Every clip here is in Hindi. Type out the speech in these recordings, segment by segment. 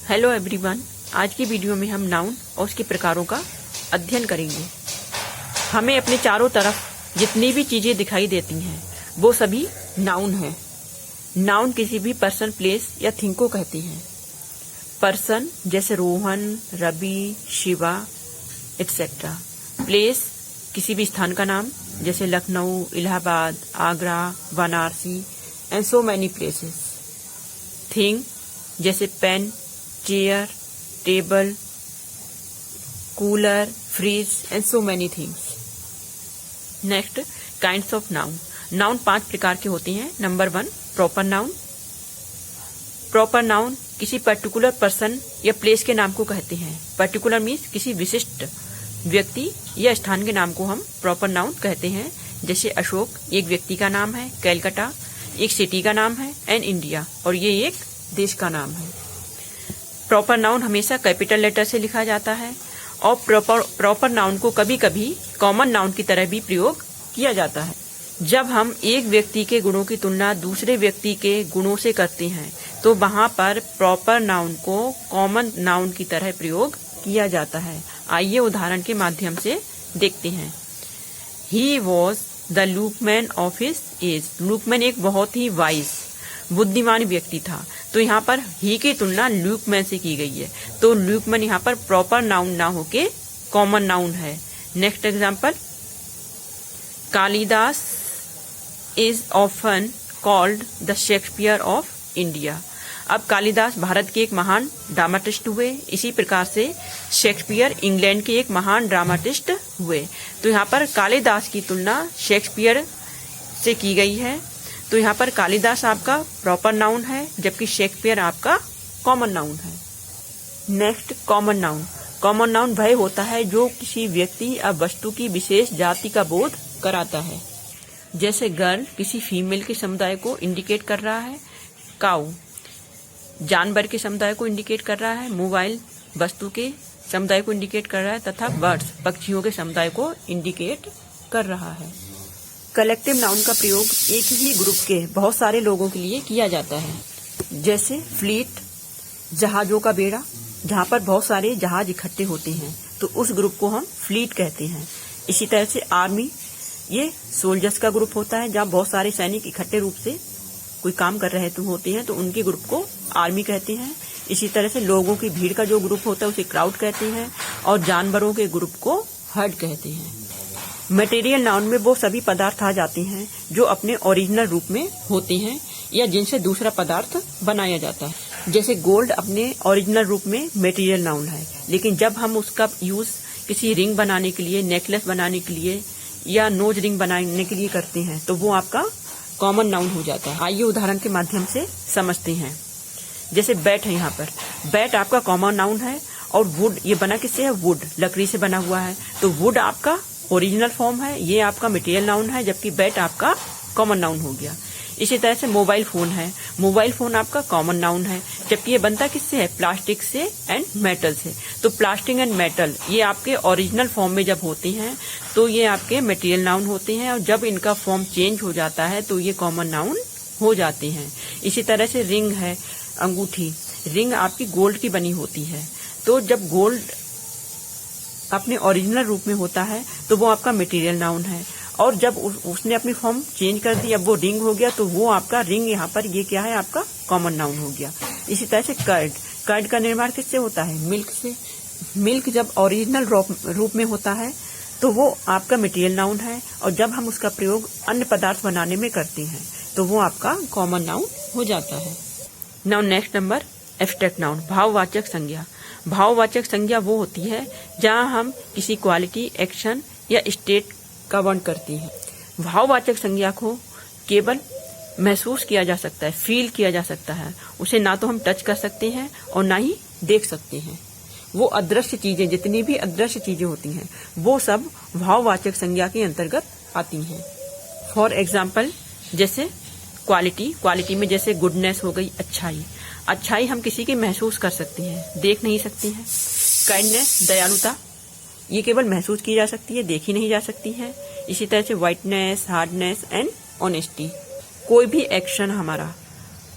हेलो एवरीवन, आज की वीडियो में हम नाउन और उसके प्रकारों का अध्ययन करेंगे। हमें अपने चारों तरफ जितनी भी चीजें दिखाई देती हैं वो सभी नाउन हैं। नाउन किसी भी पर्सन, प्लेस या थिंग को कहते हैं। पर्सन जैसे रोहन, रवि, शिवा एटसेट्रा। प्लेस किसी भी स्थान का नाम जैसे Lucknow, Allahabad, Agra, Varanasi and so many places. Thing जैसे pen, chair, table, cooler, fridge and so many things. Next, kinds of noun. Noun 5 प्रकार के होते हैं। Number 1, proper noun. Proper noun किसी पर्टिकुलर पर्सन या प्लेस के नाम को कहते हैं। पर्टिकुलर मीन्स किसी विशिष्ट व्यक्ति या स्थान के नाम को हम प्रॉपर नाउन कहते हैं। जैसे अशोक एक व्यक्ति का नाम है, कैलकाटा एक सिटी का नाम है एंड इंडिया, और ये एक देश का नाम है। प्रॉपर नाउन हमेशा कैपिटल लेटर से लिखा जाता है और प्रॉपर नाउन को कभी कभी कॉमन नाउन की तरह भी प्रयोग किया जाता है। जब हम एक व्यक्ति के गुणों की तुलना दूसरे व्यक्ति के गुणों से करते हैं तो वहां पर प्रॉपर नाउन को कॉमन नाउन की तरह प्रयोग किया जाता है। आइए उदाहरण के माध्यम से देखते हैं। He was the Luqman of his age. Luqman एक बहुत ही वाइज, बुद्धिमान व्यक्ति था, तो यहाँ पर ही की तुलना लूकमैन से की गई है, तो लूकमैन यहाँ पर प्रॉपर नाउन ना होके कॉमन नाउन है। Next example, Kalidas is often called the Shakespeare of India. अब कालिदास भारत के एक महान ड्रामाटिस्ट हुए, इसी प्रकार से शेक्सपियर इंग्लैंड के एक महान ड्रामाटिस्ट हुए। तो यहाँ पर कालिदास की तुलना शेक्सपियर से की गई है, तो यहाँ पर कालिदास आपका प्रॉपर नाउन है जबकि शेक्सपियर आपका कॉमन नाउन है। Next, common noun. Common noun वह होता है जो किसी व्यक्ति या वस्तु की विशेष जाति का बोध कराता है। जैसे गर्ल किसी फीमेल के समुदाय को इंडिकेट कर रहा है, काऊ जानवर के समुदाय को इंडिकेट कर रहा है, मोबाइल वस्तु के समुदाय को इंडिकेट कर रहा है तथा बर्ड्स पक्षियों के समुदाय को इंडिकेट कर रहा है। कलेक्टिव नाउन का प्रयोग एक ही ग्रुप के बहुत सारे लोगों के लिए किया जाता है। जैसे फ्लीट जहाजों का बेड़ा, जहाँ पर बहुत सारे जहाज इकट्ठे होते हैं तो उस ग्रुप को हम फ्लीट कहते हैं। इसी तरह से आर्मी, ये सोल्जर्स का ग्रुप होता है जहाँ बहुत सारे सैनिक इकट्ठे रूप से कोई काम कर रहे होते हैं तो उनके ग्रुप को आर्मी कहते हैं। इसी तरह से लोगों की भीड़ का जो ग्रुप होता है उसे क्राउड कहते हैं और जानवरों के ग्रुप को हर्ड कहते हैं। मटेरियल नाउन में वो सभी पदार्थ आ जाते हैं जो अपने ओरिजिनल रूप में होते हैं या जिनसे दूसरा पदार्थ बनाया जाता है। जैसे गोल्ड अपने ओरिजिनल रूप में मटेरियल नाउन है, लेकिन जब हम उसका यूज किसी रिंग बनाने के लिए, नेकलेस बनाने के लिए या नोज रिंग बनाने के लिए करते हैं तो वो आपका कॉमन नाउन हो जाता है। आइए उदाहरण के माध्यम से समझते हैं। जैसे बैट है, यहाँ पर बैट आपका कॉमन नाउन है और वुड ये बना किससे है, वुड लकड़ी से बना हुआ है, तो वुड आपका ओरिजिनल फॉर्म है, ये आपका मटेरियल नाउन है जबकि बैट आपका कॉमन नाउन हो गया। इसी तरह से मोबाइल फोन है, मोबाइल फोन आपका कॉमन नाउन है जबकि ये बनता किससे है, प्लास्टिक से एंड मेटल से। तो प्लास्टिक एंड मेटल ये आपके ओरिजिनल फॉर्म में जब होते हैं तो ये आपके मटेरियल नाउन होते हैं और जब इनका फॉर्म चेंज हो जाता है तो ये कॉमन नाउन हो जाते हैं। इसी तरह से रिंग है, अंगूठी, रिंग आपकी गोल्ड की बनी होती है, तो जब गोल्ड अपने ओरिजिनल रूप में होता है तो वो आपका मटेरियल नाउन है और जब उसने अपनी फॉर्म चेंज कर दी, अब वो रिंग हो गया तो वो आपका रिंग यहाँ पर ये क्या है, आपका कॉमन नाउन हो गया। इसी तरह से कर्ड, कर्ड का निर्माण किससे होता है, मिल्क से। मिल्क जब ओरिजिनल रूप में होता है तो वो आपका मटेरियल नाउन है और जब हम उसका प्रयोग अन्य पदार्थ बनाने में करते हैं तो वो आपका कॉमन नाउन हो जाता है। Now next number, abstract noun, भाववाचक संज्ञा। भाववाचक संज्ञा वो होती है जहाँ हम किसी क्वालिटी, एक्शन या स्टेट का वर्णन करती है। भाववाचक संज्ञा को केवल महसूस किया जा सकता है, फील किया जा सकता है, उसे ना तो हम टच कर सकते हैं और ना ही देख सकते हैं। वो अदृश्य चीजें, जितनी भी अदृश्य चीजें होती हैं वो सब भाववाचक संज्ञा के अंतर्गत आती हैं। फॉर एग्जाम्पल, जैसे क्वालिटी, क्वालिटी में जैसे गुडनेस हो गई, अच्छाई, अच्छाई हम किसी की महसूस कर सकते हैं, देख नहीं सकते हैं। काइंडनेस, दयालुता, ये केवल महसूस की जा सकती है, देखी नहीं जा सकती है। इसी तरह से वाइटनेस, हार्डनेस एंड ऑनेस्टी। कोई भी एक्शन हमारा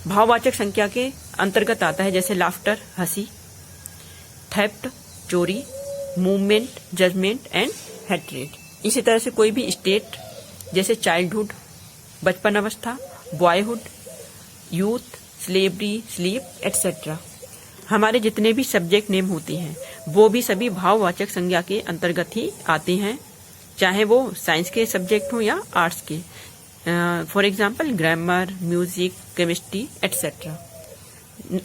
भाववाचक संज्ञा के अंतर्गत आता है, जैसे लाफ्टर, हंसी, थेफ्ट चोरी, मूवमेंट, जजमेंट एंड हेट्रेड। इसी तरह से कोई भी स्टेट जैसे चाइल्डहुड बचपन अवस्था, boyhood, youth, slavery, sleep etcetera. हमारे जितने भी सब्जेक्ट नेम होते हैं वो भी सभी भाववाचक संज्ञा के अंतर्गत ही आते हैं, चाहे वो साइंस के सब्जेक्ट हो या आर्ट्स के। For example grammar, music, chemistry etcetera.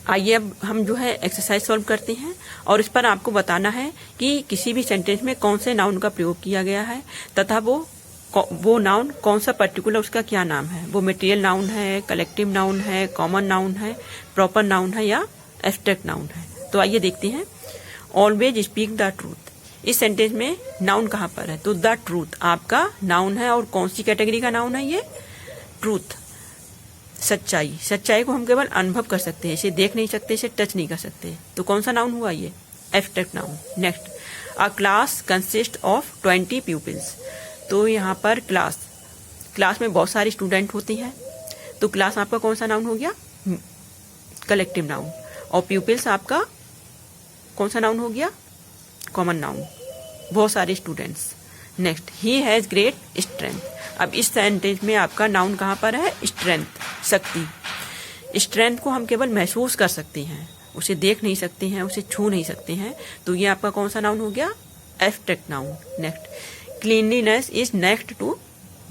आइए अब हम जो है एक्सरसाइज सॉल्व करते हैं और इस पर आपको बताना है कि किसी भी सेंटेंस में कौन से नाउन का प्रयोग किया गया है तथा वो नाउन कौन सा पर्टिकुलर उसका क्या नाम है। वो मटेरियल नाउन है, कलेक्टिव नाउन है, कॉमन नाउन है, प्रॉपर नाउन है या एब्स्ट्रैक्ट नाउन है। तो आइए देखते हैं। Always speak the truth. इस सेंटेंस में नाउन कहाँ पर है? तो द ट्रूथ आपका नाउन है और कौन सी कैटेगरी का नाउन है ये? ट्रूथ, सच्चाई। सच्चाई को हम केवल अनुभव कर सकते हैं, इसे देख नहीं सकते, इसे टच नहीं कर सकते। तो कौन सा नाउन हुआ ये? Abstract noun. Next, a class consist of 20 pupils। तो यहाँ पर क्लास में बहुत सारे स्टूडेंट होते हैं, तो क्लास आपका कौन सा नाउन हो गया? Collective noun. और प्यूपिल्स आपका कौन सा नाउन हो गया? कॉमन नाउन, बहुत सारे students. Next, he has great strength. अब इस सेंटेंस में आपका नाउन कहाँ पर है? स्ट्रेंथ, शक्ति। स्ट्रेंथ को हम केवल महसूस कर सकते हैं, उसे देख नहीं सकते हैं, उसे छू नहीं सकते हैं, तो ये आपका कौन सा नाउन हो गया? Abstract noun. Next, cleanliness is next to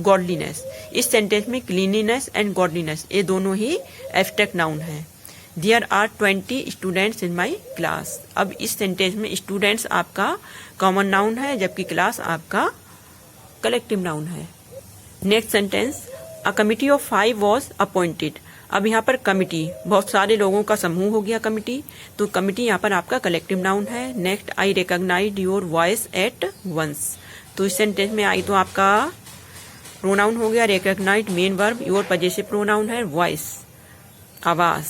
godliness. इस सेंटेंस में क्लीनलीनेस एंड गॉडलीनेस ये दोनों ही एब्स्ट्रैक्ट नाउन है। There are 20 students in my class. अब इस सेंटेंस में स्टूडेंट्स आपका कॉमन नाउन है जबकि क्लास आपका कलेक्टिव नाउन है। Next sentence, a committee of 5 was appointed. अब यहाँ पर कमिटी बहुत सारे लोगों का समूह हो गया कमिटी, तो कमिटी यहाँ पर आपका कलेक्टिव नाउन है। Next, I recognise your voice at once. तो इस सेंटेंस में आई तो आपका प्रोनाउन हो गया recognise, main verb, your possessive pronoun है, वॉइस आवाज।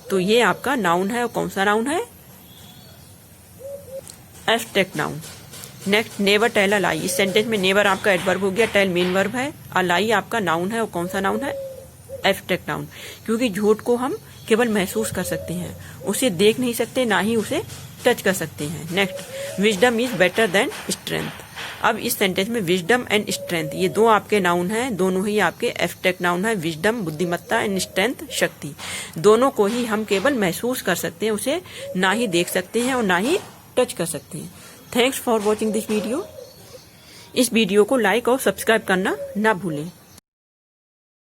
तो ये आपका नाउन है और कौन सा नाउन है? Abstract noun. Next, never tell a lie. इस सेंटेंस में नेवर आपका एडवर्ब हो गया, टेल मेन वर्ब है, अ लाई आपका नाउन है और कौन सा नाउन है? Abstract noun. क्योंकि झूठ को हम केवल महसूस कर सकते हैं, उसे देख नहीं सकते, ना ही उसे टच कर सकते हैं। Next, wisdom is better than strength. अब इस सेंटेंस में विजडम एंड स्ट्रेंथ ये दो आपके नाउन हैं, दोनों ही आपके एब्स्ट्रैक्ट नाउन है। विजडम बुद्धिमत्ता एंड स्ट्रेंथ शक्ति। दोनों को ही हम केवल महसूस कर सकते हैं, उसे ना ही देख सकते हैं और ना ही टच कर सकते हैं। Thanks for watching this video. इस वीडियो को लाइक और सब्सक्राइब करना ना भूलें।